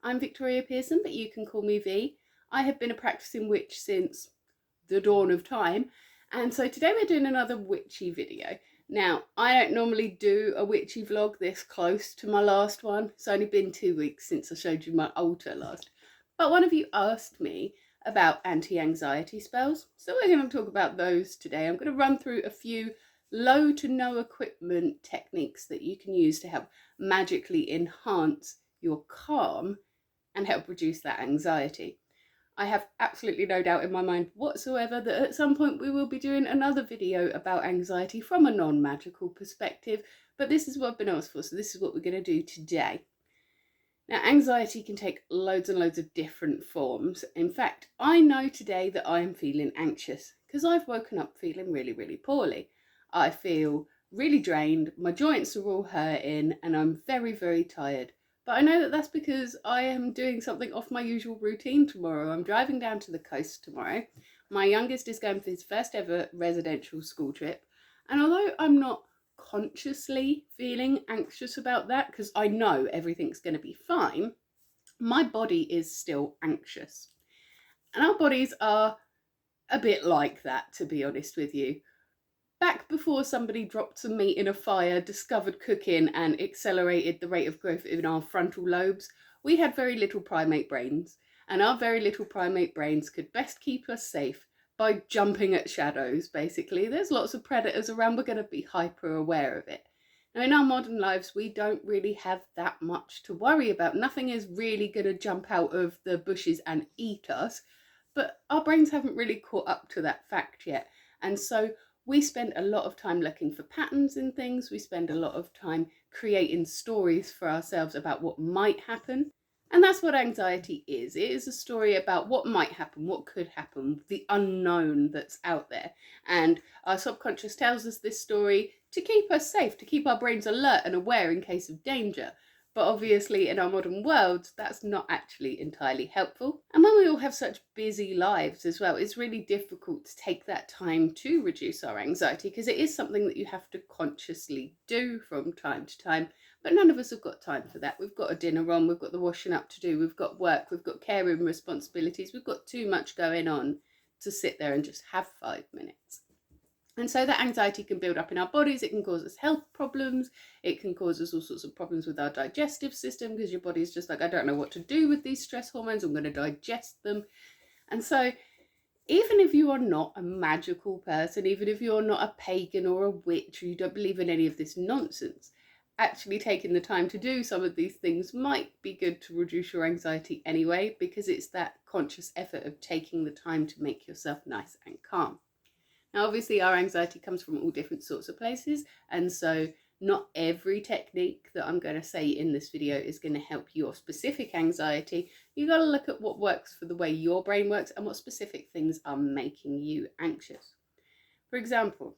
I'm Victoria Pearson, but you can call me V. I have been a practicing witch since the dawn of time, and so today we're doing another witchy video. Now, I don't normally do a witchy vlog this close to my last one. It's only been 2 weeks since I showed you my altar last. But one of you asked me about anti-anxiety spells, so we're going to talk about those today. I'm going to run through a few low to no equipment techniques that you can use to help magically enhance your calm and help reduce that anxiety. I have absolutely no doubt in my mind whatsoever that at some point we will be doing another video about anxiety from a non-magical perspective, but this is what I've been asked for, so this is what we're going to do today. Now, anxiety can take loads and loads of different forms. In fact, I know today that I am feeling anxious because I've woken up feeling really, really poorly. I feel really drained, my joints are all hurting, and I'm very, very tired. But I know that that's because I am doing something off my usual routine tomorrow. I'm driving down to the coast tomorrow. My youngest is going for his first ever residential school trip. And although I'm not consciously feeling anxious about that, because I know everything's going to be fine, my body is still anxious. And our bodies are a bit like that, to be honest with you. Back before somebody dropped some meat in a fire, discovered cooking, and accelerated the rate of growth in our frontal lobes, we had very little primate brains. And our very little primate brains could best keep us safe by jumping at shadows, basically. There's lots of predators around, we're going to be hyper aware of it. Now, in our modern lives, we don't really have that much to worry about. Nothing is really going to jump out of the bushes and eat us, but our brains haven't really caught up to that fact yet. And so we spend a lot of time looking for patterns in things. We spend a lot of time creating stories for ourselves about what might happen. And that's what anxiety is. It is a story about what might happen, what could happen, the unknown that's out there. And our subconscious tells us this story to keep us safe, to keep our brains alert and aware in case of danger. But obviously in our modern world, that's not actually entirely helpful. And when we all have such busy lives as well, it's really difficult to take that time to reduce our anxiety, because it is something that you have to consciously do from time to time. But none of us have got time for that. We've got a dinner on, we've got the washing up to do, we've got work, we've got caring responsibilities, we've got too much going on to sit there and just have 5 minutes. And so that anxiety can build up in our bodies. It can cause us health problems. It can cause us all sorts of problems with our digestive system, because your body is just like, I don't know what to do with these stress hormones. I'm going to digest them. And so even if you are not a magical person, even if you're not a pagan or a witch, or you don't believe in any of this nonsense, actually taking the time to do some of these things might be good to reduce your anxiety anyway, because it's that conscious effort of taking the time to make yourself nice and calm. Now, obviously, our anxiety comes from all different sorts of places, and so not every technique that I'm going to say in this video is going to help your specific anxiety. You've got to look at what works for the way your brain works and what specific things are making you anxious. For example,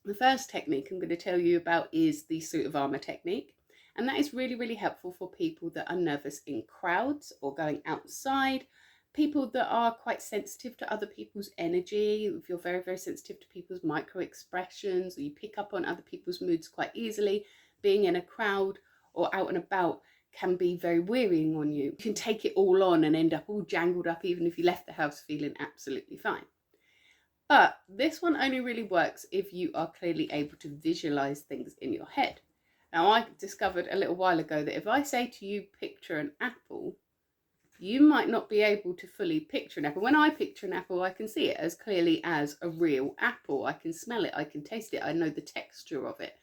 the first technique I'm going to tell you about is the suit of armor technique, and that is really, really helpful for people that are nervous in crowds or going outside. People that are quite sensitive to other people's energy, if you're very, very sensitive to people's micro expressions, or you pick up on other people's moods quite easily, being in a crowd or out and about can be very wearying on you. You can take it all on and end up all jangled up, even if you left the house feeling absolutely fine. But this one only really works if you are clearly able to visualize things in your head. Now, I discovered a little while ago that if I say to you, picture an apple, you might not be able to fully picture an apple. When I picture an apple, I can see it as clearly as a real apple. I can smell it, I can taste it, I know the texture of it.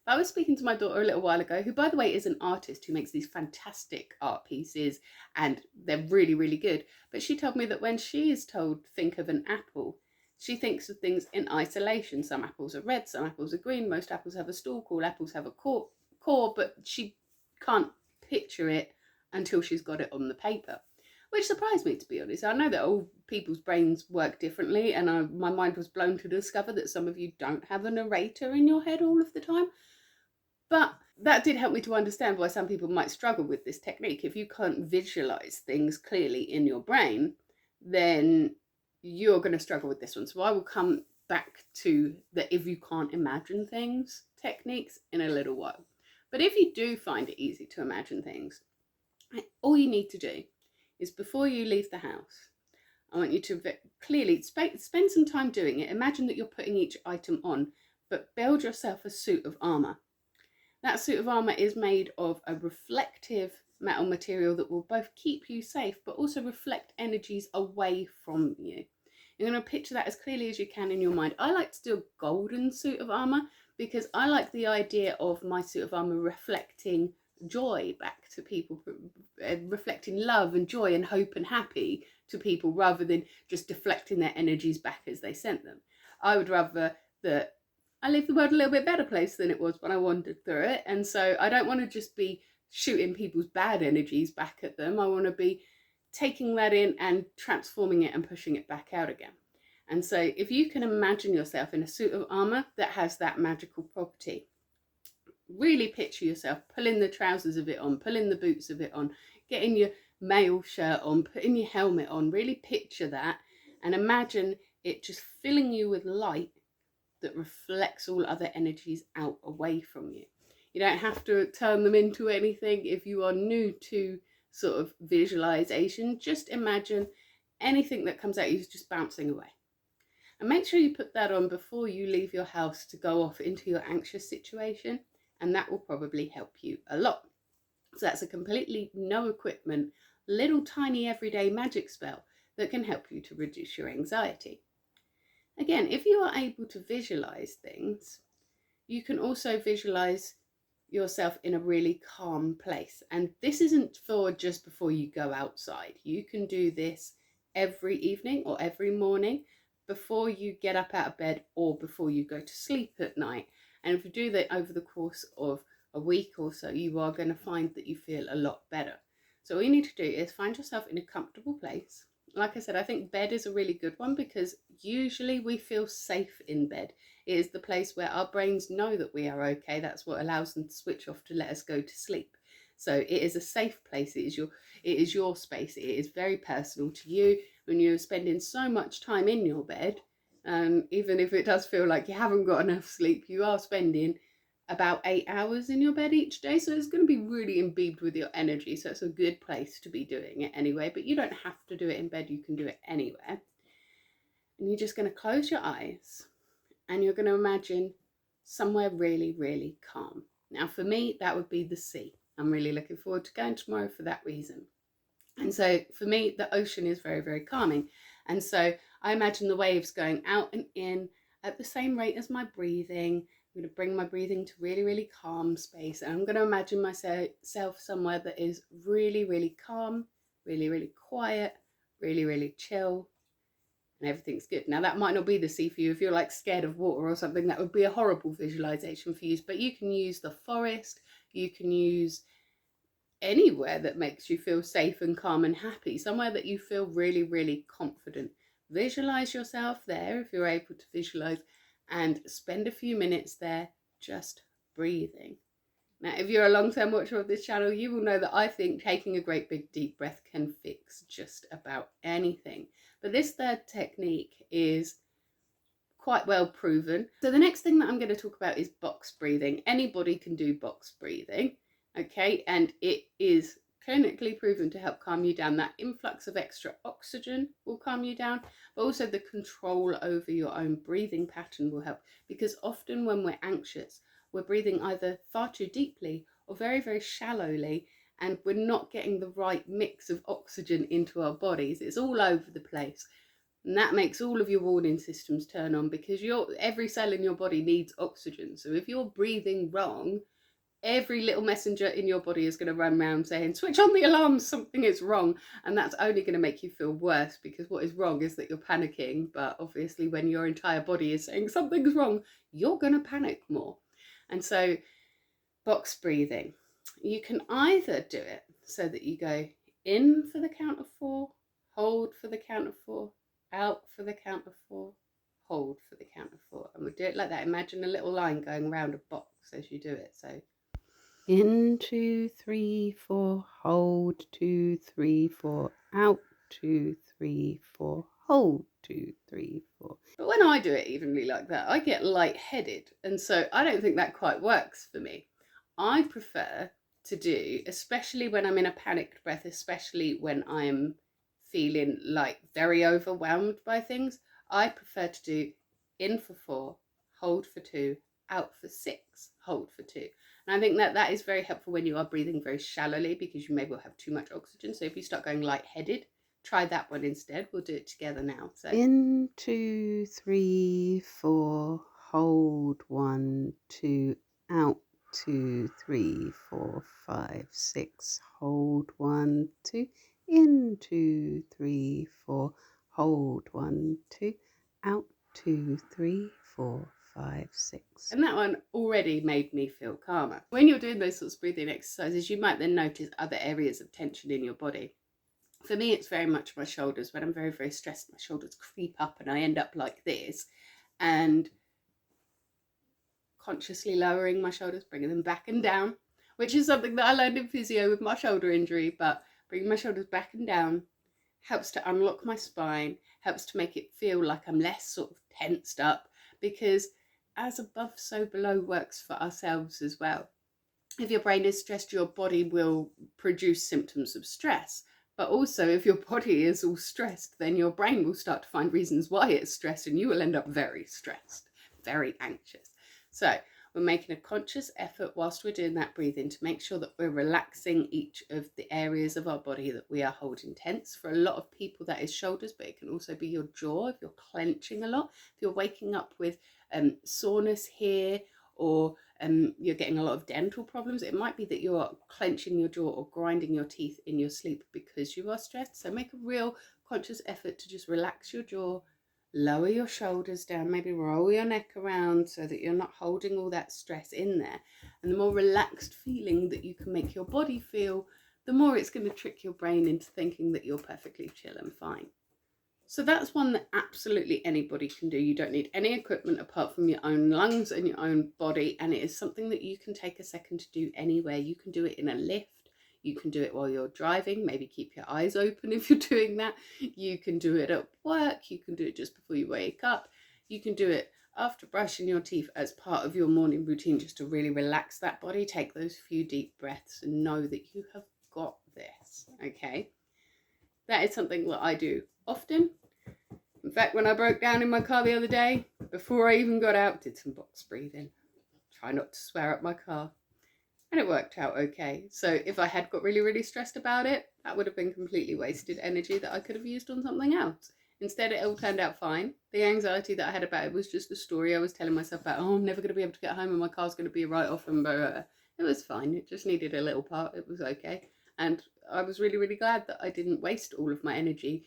But I was speaking to my daughter a little while ago, who, by the way, is an artist who makes these fantastic art pieces, and they're really, really good. But she told me that when she is told, think of an apple, she thinks of things in isolation. Some apples are red, some apples are green, most apples have a stalk, all apples have a core, but she can't picture it until she's got it on the paper. Which surprised me, to be honest. I know that all people's brains work differently, and my mind was blown to discover that some of you don't have a narrator in your head all of the time. But that did help me to understand why some people might struggle with this technique. If you can't visualize things clearly in your brain, then you're going to struggle with this one. So I will come back to the if you can't imagine things techniques in a little while. But if you do find it easy to imagine things, All you need to do is, before you leave the house, I want you to clearly spend some time doing it. Imagine that you're putting each item on, but build yourself a suit of armour. That suit of armour is made of a reflective metal material that will both keep you safe but also reflect energies away from you. You're going to picture that as clearly as you can in your mind. I like to do a golden suit of armour because I like the idea of my suit of armour reflecting joy back to people, reflecting love and joy and hope and happy to people, rather than just deflecting their energies back as they sent them. I would rather that I leave the world a little bit better place than it was when I wandered through it. And so I don't want to just be shooting people's bad energies back at them. I want to be taking that in and transforming it and pushing it back out again. And so if you can imagine yourself in a suit of armour that has that magical property, really picture yourself pulling the trousers of it on, pulling the boots of it on, getting your mail shirt on, putting your helmet on. Really picture that and imagine it just filling you with light that reflects all other energies out away from you. You don't have to turn them into anything. If you are new to sort of visualization, just imagine anything that comes at you is just bouncing away. And make sure you put that on before you leave your house to go off into your anxious situation, and that will probably help you a lot. So that's a completely no equipment, little tiny everyday magic spell that can help you to reduce your anxiety. Again, if you are able to visualize things, you can also visualize yourself in a really calm place. And this isn't for just before you go outside. You can do this every evening or every morning before you get up out of bed or before you go to sleep at night. And if you do that over the course of a week or so, you are going to find that you feel a lot better. So all you need to do is find yourself in a comfortable place. Like I said, I think bed is a really good one because usually we feel safe in bed. It is the place where our brains know that we are okay. That's what allows them to switch off to let us go to sleep. So it is a safe place. It is your space. It is very personal to you. When you're spending so much time in your bed, even if it does feel like you haven't got enough sleep, you are spending about 8 hours in your bed each day, so it's going to be really imbibed with your energy. So it's a good place to be doing it anyway, but you don't have to do it in bed. You can do it anywhere. And you're just going to close your eyes and you're going to imagine somewhere really, really calm. Now for me, that would be the sea. I'm really looking forward to going tomorrow for that reason. And so for me, the ocean is very, very calming. And so I imagine the waves going out and in at the same rate as my breathing. I'm going to bring my breathing to really, really calm space. And I'm going to imagine myself somewhere that is really, really calm, really, really quiet, really, really chill, and everything's good. Now that might not be the sea for you. If you're like scared of water or something, that would be a horrible visualization for you. But you can use the forest, you can use anywhere that makes you feel safe and calm and happy, somewhere that you feel really, really confident. Visualize yourself there if you're able to visualize, and spend a few minutes there just breathing. Now, if you're a long-term watcher of this channel, you will know that I think taking a great big deep breath can fix just about anything. But this third technique is quite well proven. So the next thing that I'm going to talk about is box breathing. Anybody can do box breathing, okay? And it is clinically proven to help calm you down. That influx of extra oxygen will calm you down, but also the control over your own breathing pattern will help, because often when we're anxious, we're breathing either far too deeply or very, very shallowly, and we're not getting the right mix of oxygen into our bodies. It's all over the place. And that makes all of your warning systems turn on, because every cell in your body needs oxygen. So if you're breathing wrong, every little messenger in your body is going to run around saying, switch on the alarms, something is wrong. And that's only going to make you feel worse, because what is wrong is that you're panicking. But obviously when your entire body is saying something's wrong, you're going to panic more. And so box breathing, you can either do it so that you go in for the count of 4, hold for the count of 4, out for the count of 4, hold for the count of 4. And we'll do it like that. Imagine a little line going around a box as you do it. So in 2, 3, 4, hold 2, 3, 4, out 2, 3, 4, hold 2, 3, 4. But when I do it evenly like that, I get lightheaded, and so I don't think that quite works for me. I prefer to do, especially when I'm in a panicked breath, especially when I'm feeling like very overwhelmed by things, I prefer to do in for 4, hold for 2, out for 6, hold for 2. And I think that that is very helpful when you are breathing very shallowly, because you may well have too much oxygen. So if you start going lightheaded, try that one instead. We'll do it together now. So in 2, 3, 4, hold 1, 2, out 2, 3, 4, 5, 6, hold 1, 2, in 2, 3, 4, hold 1, 2, out 2, 3, 4, 5, 6. And that one already made me feel calmer. When you're doing those sorts of breathing exercises, you might then notice other areas of tension in your body. For me, it's very much my shoulders. When I'm very, very stressed, my shoulders creep up and I end up like this. And consciously lowering my shoulders, bringing them back and down, which is something that I learned in physio with my shoulder injury, but bringing my shoulders back and down helps to unlock my spine, helps to make it feel like I'm less sort of tensed up, because as above, so below works for ourselves as well. If your brain is stressed, your body will produce symptoms of stress. But also, if your body is all stressed, then your brain will start to find reasons why it's stressed, and you will end up very stressed, very anxious. So we're making a conscious effort whilst we're doing that breathing to make sure that we're relaxing each of the areas of our body that we are holding tense. For a lot of people, that is shoulders, but it can also be your jaw if you're clenching a lot. If you're waking up with soreness here, or you're getting a lot of dental problems, it might be that you're clenching your jaw or grinding your teeth in your sleep because you are stressed. So make a real conscious effort to just relax your jaw, lower your shoulders down, maybe roll your neck around so that you're not holding all that stress in there. And the more relaxed feeling that you can make your body feel, the more it's going to trick your brain into thinking that you're perfectly chill and fine. So that's one that absolutely anybody can do. You don't need any equipment apart from your own lungs and your own body, and it is something that you can take a second to do anywhere. You can do it in a lift. You can do it while you're driving, maybe keep your eyes open if you're doing that. You can do it at work, you can do it just before you wake up. You can do it after brushing your teeth as part of your morning routine, just to really relax that body. Take those few deep breaths and know that you have got this, okay? That is something that I do often. In fact, when I broke down in my car the other day, before I even got out, did some box breathing. Try not to swear at my car. And it worked out okay. So if I had got really, really stressed about it, that would have been completely wasted energy that I could have used on something else. Instead, it all turned out fine. The anxiety that I had about it was just a story I was telling myself about, oh, I'm never going to be able to get home and my car's going to be a write-off, and blah, blah, blah. It was fine. It just needed a little part. It was okay. And I was really, really glad that I didn't waste all of my energy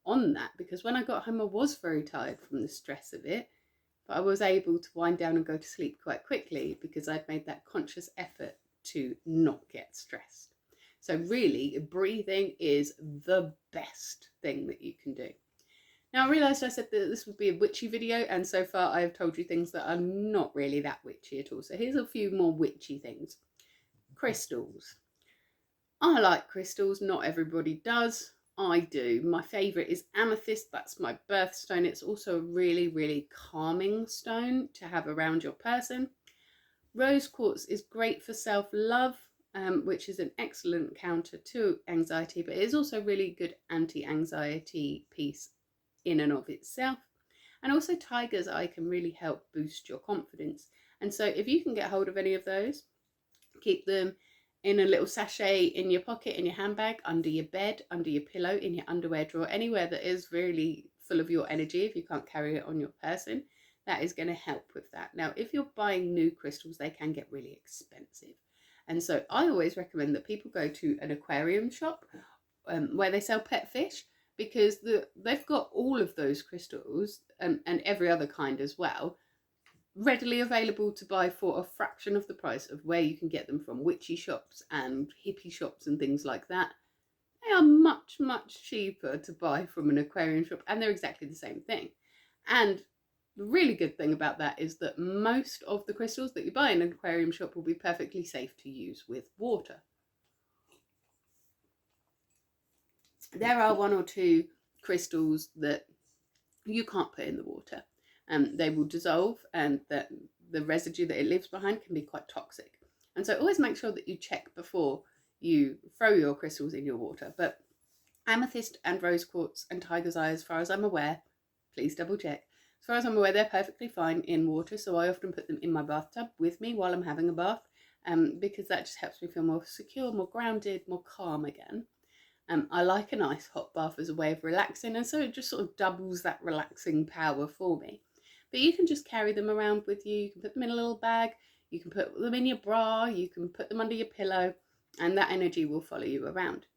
on that, because when I got home, I was very tired from the stress of it. But I was able to wind down and go to sleep quite quickly because I'd made that conscious effort to not get stressed. So really, breathing is the best thing that you can do. Now, I realised I said that this would be a witchy video, and so far I've told you things that are not really that witchy at all. So here's a few more witchy things. Crystals. I like crystals, not everybody does. I do. My favourite is amethyst. That's my birthstone. It's also a really, really calming stone to have around your person. Rose quartz is great for self-love, which is an excellent counter to anxiety, but it is also really good anti-anxiety piece in and of itself. And also tiger's eye can really help boost your confidence. And so if you can get hold of any of those, keep them in a little sachet in your pocket, in your handbag, under your bed, under your pillow, in your underwear drawer, anywhere that is really full of your energy. If you can't carry it on your person, that is going to help with that. Now, if you're buying new crystals, they can get really expensive. And so I always recommend that people go to an aquarium shop where they sell pet fish, because they've got all of those crystals and every other kind as well, readily available to buy for a fraction of the price of where you can get them from witchy shops and hippie shops and things like that. They are much, much cheaper to buy from an aquarium shop, and they're exactly the same thing. And the really good thing about that is that most of the crystals that you buy in an aquarium shop will be perfectly safe to use with water. There are one or two crystals that you can't put in the water. They will dissolve, and the residue that it leaves behind can be quite toxic. And so always make sure that you check before you throw your crystals in your water. But amethyst and rose quartz and tiger's eye, as far as I'm aware, please double check. As far as I'm aware, they're perfectly fine in water, so I often put them in my bathtub with me while I'm having a bath, because that just helps me feel more secure, more grounded, more calm again. I like a nice hot bath as a way of relaxing, and so it just sort of doubles that relaxing power for me. But you can just carry them around with you. You can put them in a little bag, you can put them in your bra, you can put them under your pillow, and that energy will follow you around.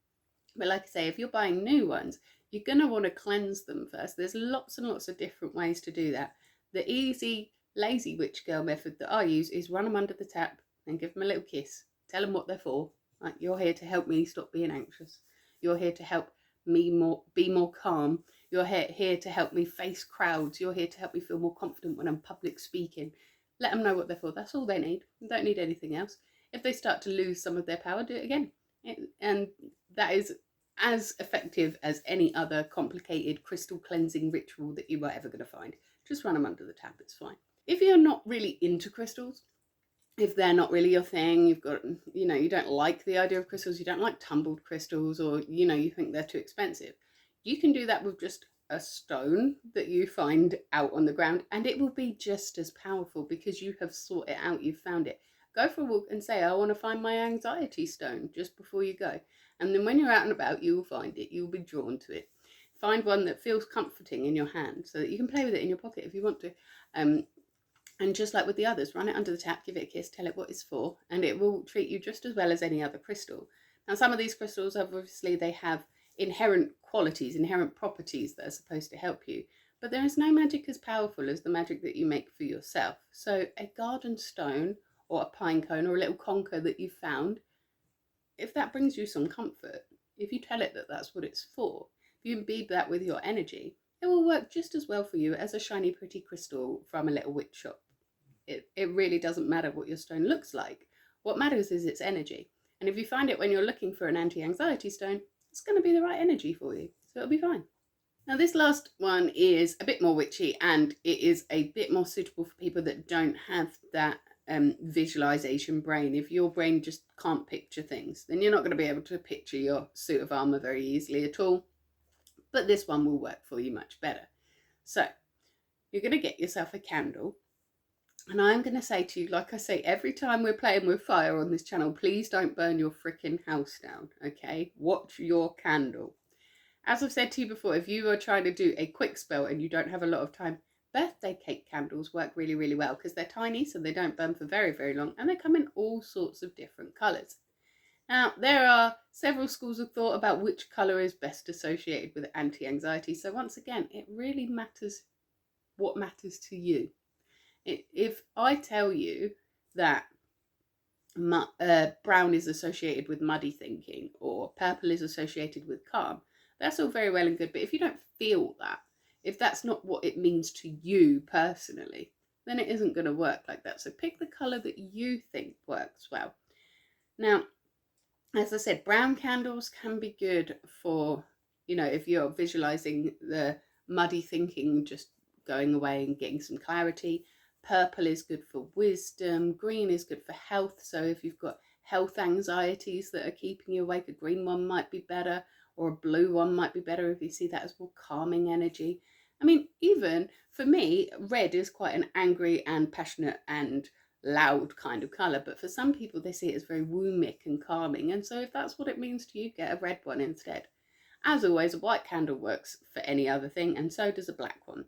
But like I say, if you're buying new ones, you're going to want to cleanse them first. There's lots and lots of different ways to do that. The easy, lazy witch girl method that I use is run them under the tap and give them a little kiss. Tell them what they're for. Like, you're here to help me stop being anxious. You're here to help me be more calm. You're here to help me face crowds. You're here to help me feel more confident when I'm public speaking. Let them know what they're for. That's all they need. They don't need anything else. If they start to lose some of their power, do it again. And that is as effective as any other complicated crystal cleansing ritual that you are ever going to find. Just run them under the tap, it's fine. If you're not really into crystals, if they're not really your thing, you've got, you don't like the idea of crystals, you don't like tumbled crystals, or, you think they're too expensive, you can do that with just a stone that you find out on the ground, and it will be just as powerful because you have sought it out, you've found it. Go for a walk and say, I want to find my anxiety stone just before you go. And then when you're out and about, you will find it. You will be drawn to it. Find one that feels comforting in your hand so that you can play with it in your pocket if you want to. And just like with the others, run it under the tap, give it a kiss, tell it what it's for, and it will treat you just as well as any other crystal. Now, some of these crystals, obviously, they have inherent qualities, inherent properties that are supposed to help you. But there is no magic as powerful as the magic that you make for yourself. So a garden stone or a pine cone or a little conker that you've found, if that brings you some comfort, if you tell it that that's what it's for, if you imbibe that with your energy, it will work just as well for you as a shiny pretty crystal from a little witch shop. It really doesn't matter what your stone looks like. What matters is its energy. And if you find it when you're looking for an anti-anxiety stone, it's going to be the right energy for you. So it'll be fine. Now, this last one is a bit more witchy, and it is a bit more suitable for people that don't have that visualization brain. If your brain just can't picture things, then you're not going to be able to picture your suit of armor very easily at all. But this one will work for you much better. So you're going to get yourself a candle. And I'm going to say to you, like I say every time we're playing with fire on this channel, please don't burn your freaking house down, okay? Watch your candle. As I've said to you before, if you are trying to do a quick spell and you don't have a lot of time, birthday cake candles work really, really well because they're tiny, so they don't burn for very, very long, and they come in all sorts of different colours. Now, there are several schools of thought about which colour is best associated with anti-anxiety, so once again, it really matters what matters to you. If I tell you that brown is associated with muddy thinking or purple is associated with calm, that's all very well and good. But if you don't feel that, if that's not what it means to you personally, then it isn't going to work like that. So pick the colour that you think works well. Now, as I said, brown candles can be good for, if you're visualising the muddy thinking just going away and getting some clarity. Purple is good for wisdom. Green is good for health. So if you've got health anxieties that are keeping you awake, a green one might be better, or a blue one might be better if you see that as more calming energy. I mean, even for me, red is quite an angry and passionate and loud kind of colour, but for some people they see it as very wombic and calming, and so if that's what it means to you, get a red one instead. As always, a white candle works for any other thing, and so does a black one.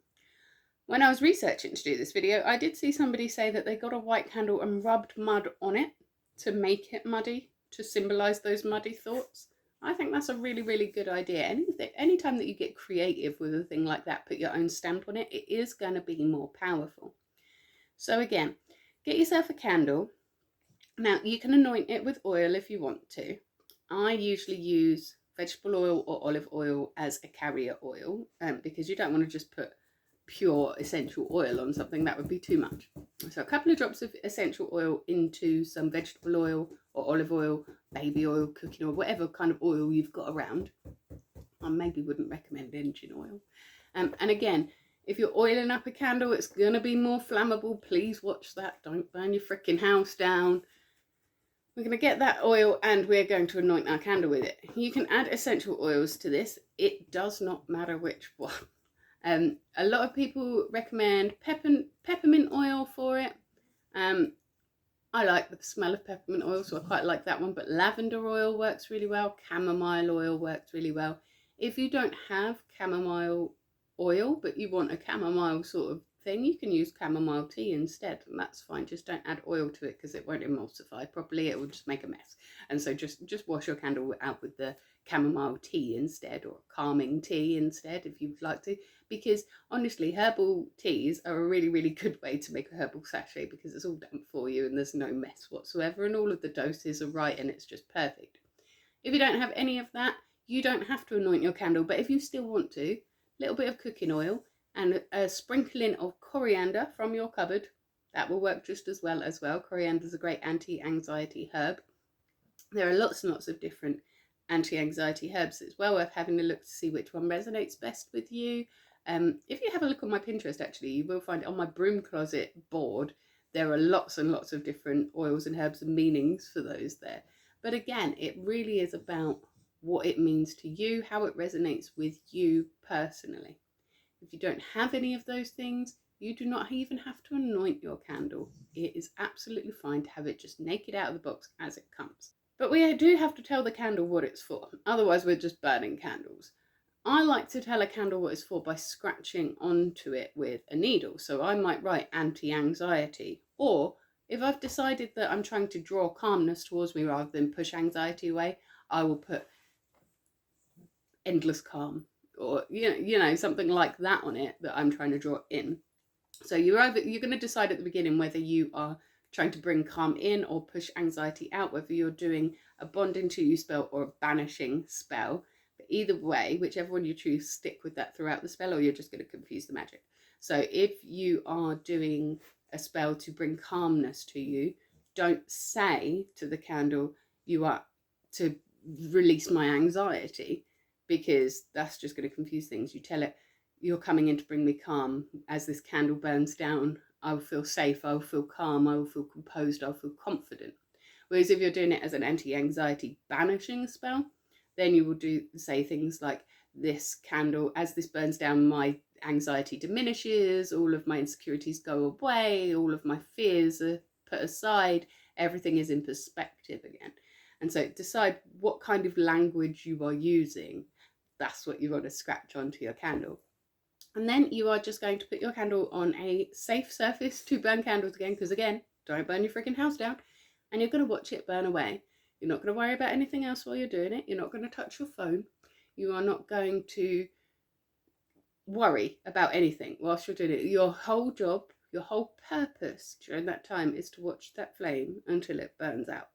When I was researching to do this video, I did see somebody say that they got a white candle and rubbed mud on it to make it muddy, to symbolise those muddy thoughts. I think that's a really, really good idea. Anytime that you get creative with a thing like that, put your own stamp on it, it is going to be more powerful. So again, get yourself a candle. Now, you can anoint it with oil if you want to. I usually use vegetable oil or olive oil as a carrier oil because you don't want to just put pure essential oil on something. That would be too much. So a couple of drops of essential oil into some vegetable oil or olive oil, baby oil, cooking oil, whatever kind of oil you've got around. I maybe wouldn't recommend engine oil. And again, if you're oiling up a candle, it's going to be more flammable. Please watch that. Don't burn your freaking house down. We're going to get that oil and we're going to anoint our candle with it. You can add essential oils to this. It does not matter which one. A lot of people recommend peppermint oil for it. I like the smell of peppermint oil, so I quite like that one, but lavender oil works really well. Chamomile oil works really well. If you don't have chamomile oil, but you want a chamomile sort of thing, you can use chamomile tea instead, and that's fine. Just don't add oil to it because it won't emulsify properly. It will just make a mess. And so just wash your candle out with the chamomile tea instead, or calming tea instead if you'd like to, because honestly herbal teas are a really good way to make a herbal sachet, because it's all done for you and there's no mess whatsoever, and all of the doses are right and it's just perfect. If you don't have any of that, you don't have to anoint your candle, but if you still want to, a little bit of cooking oil and a sprinkling of coriander from your cupboard, that will work just as well. Coriander is a great anti-anxiety herb. There are lots and lots of different anti-anxiety herbs. It's well worth having a look to see which one resonates best with you. If you have a look on my Pinterest, actually, you will find on my broom closet board, there are lots and lots of different oils and herbs and meanings for those there. But again, it really is about what it means to you, how it resonates with you personally. If you don't have any of those things, you do not even have to anoint your candle. It is absolutely fine to have it just naked out of the box as it comes. But we do have to tell the candle what it's for, otherwise we're just burning candles. I like to tell a candle what it's for by scratching onto it with a needle. So I might write anti-anxiety, or if I've decided that I'm trying to draw calmness towards me rather than push anxiety away, I will put endless calm, or you know something like that on it that I'm trying to draw in. So you're going to decide at the beginning whether you are trying to bring calm in or push anxiety out, whether you're doing a bonding to you spell or a banishing spell. But either way, whichever one you choose, stick with that throughout the spell, or you're just going to confuse the magic. So if you are doing a spell to bring calmness to you, don't say to the candle, you are to release my anxiety, because that's just going to confuse things. You tell it, you're coming in to bring me calm. As this candle burns down, I will feel safe, I will feel calm, I will feel composed, I'll feel confident. Whereas if you're doing it as an anti-anxiety banishing spell, then you will say things like, this candle, as this burns down, my anxiety diminishes, all of my insecurities go away, all of my fears are put aside, everything is in perspective again. And so decide what kind of language you are using. That's what you want to scratch onto your candle. And then you are just going to put your candle on a safe surface to burn candles again, because again, don't burn your freaking house down. And you're going to watch it burn away. You're not going to worry about anything else while you're doing it. You're not going to touch your phone. You are not going to worry about anything whilst you're doing it. Your whole job, your whole purpose during that time is to watch that flame until it burns out.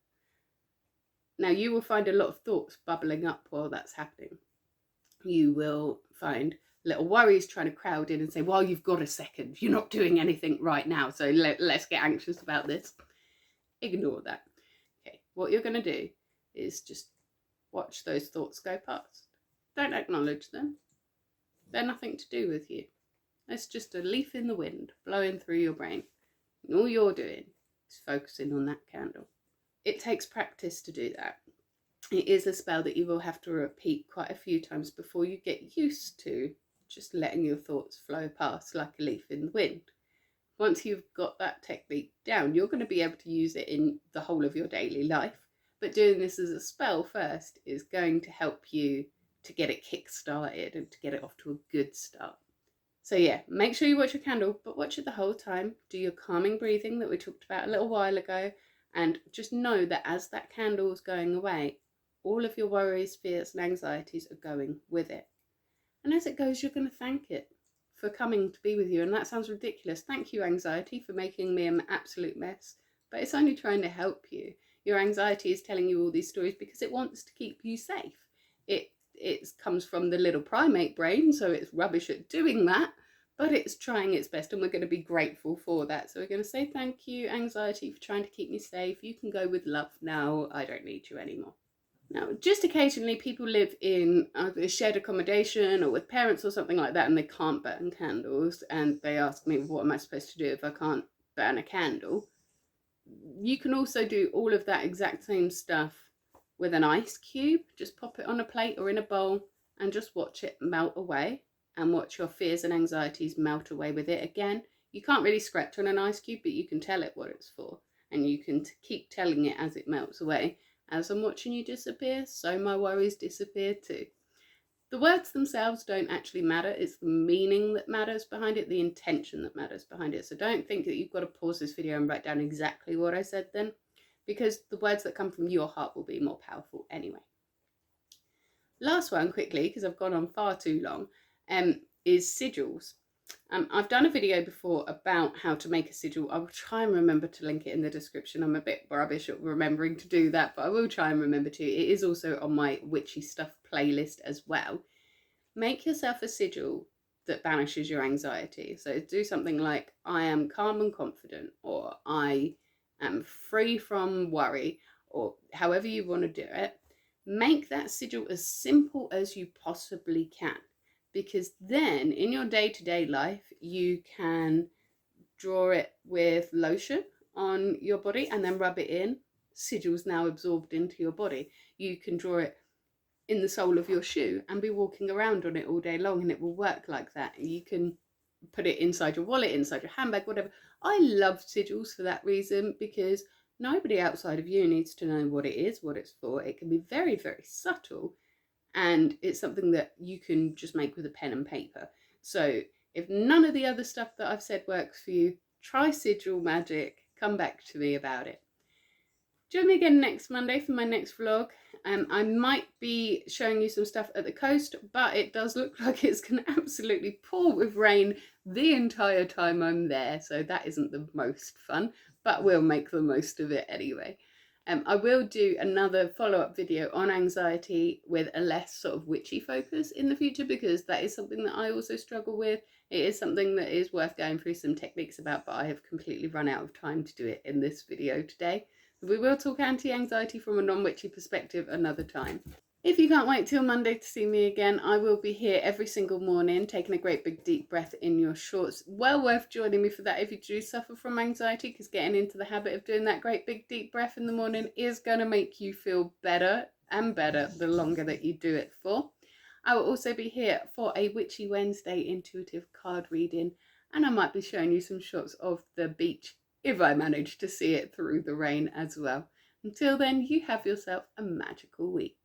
Now, you will find a lot of thoughts bubbling up while that's happening. You will find little worries trying to crowd in and say, well, you've got a second. You're not doing anything right now, so let's get anxious about this. Ignore that. Okay, what you're going to do is just watch those thoughts go past. Don't acknowledge them. They're nothing to do with you. It's just a leaf in the wind blowing through your brain. And all you're doing is focusing on that candle. It takes practice to do that. It is a spell that you will have to repeat quite a few times before you get used to just letting your thoughts flow past like a leaf in the wind. Once you've got that technique down, you're going to be able to use it in the whole of your daily life. But doing this as a spell first is going to help you to get it kick-started and to get it off to a good start. So yeah, make sure you watch your candle, but watch it the whole time. Do your calming breathing that we talked about a little while ago, and just know that as that candle is going away, all of your worries, fears and anxieties are going with it. And as it goes, you're going to thank it for coming to be with you. And that sounds ridiculous. Thank you, anxiety, for making me an absolute mess. But it's only trying to help you. Your anxiety is telling you all these stories because it wants to keep you safe. It comes from the little primate brain, so it's rubbish at doing that, but it's trying its best, and we're going to be grateful for that. So we're going to say thank you, anxiety, for trying to keep me safe. You can go with love now. I don't need you anymore. Now, just occasionally people live in either shared accommodation or with parents or something like that, and they can't burn candles, and they ask me, what am I supposed to do if I can't burn a candle? You can also do all of that exact same stuff with an ice cube. Just pop it on a plate or in a bowl and just watch it melt away, and watch your fears and anxieties melt away with it. Again, you can't really scratch on an ice cube, but you can tell it what it's for, and you can keep telling it as it melts away. As I'm watching you disappear, so my worries disappear too. The words themselves don't actually matter. It's the meaning that matters behind it, the intention that matters behind it. So don't think that you've got to pause this video and write down exactly what I said then, because the words that come from your heart will be more powerful anyway. Last one quickly, because I've gone on far too long, is sigils. I've done a video before about how to make a sigil. I will try and remember to link it in the description. I'm a bit rubbish at remembering to do that, but I will try and remember to. It is also on my witchy stuff playlist as well. Make yourself a sigil that banishes your anxiety. So do something like, I am calm and confident, or I am free from worry, or however you want to do it. Make that sigil as simple as you possibly can, because then in your day-to-day life you can draw it with lotion on your body and then rub it in. Sigil's now absorbed into your body. You can draw it in the sole of your shoe and be walking around on it all day long, and it will work like that. You can put it inside your wallet, inside your handbag, whatever. I love sigils for that reason, because nobody outside of you needs to know what it is, what it's for. It can be very, very subtle, and it's something that you can just make with a pen and paper. So if none of the other stuff that I've said works for you, try sigil magic. Come back to me about it. Join me again next Monday for my next vlog. I might be showing you some stuff at the coast, but it does look like it's going to absolutely pour with rain the entire time I'm there, so that isn't the most fun, but we'll make the most of it anyway. I will do another follow-up video on anxiety with a less sort of witchy focus in the future, because that is something that I also struggle with. It is something that is worth going through some techniques about, but I have completely run out of time to do it in this video today. We will talk anti-anxiety from a non-witchy perspective another time. If you can't wait till Monday to see me again, I will be here every single morning, taking a great big deep breath in your shorts. Well worth joining me for that if you do suffer from anxiety, because getting into the habit of doing that great big deep breath in the morning is going to make you feel better and better the longer that you do it for. I will also be here for a Witchy Wednesday intuitive card reading, and I might be showing you some shots of the beach if I manage to see it through the rain as well. Until then, you have yourself a magical week.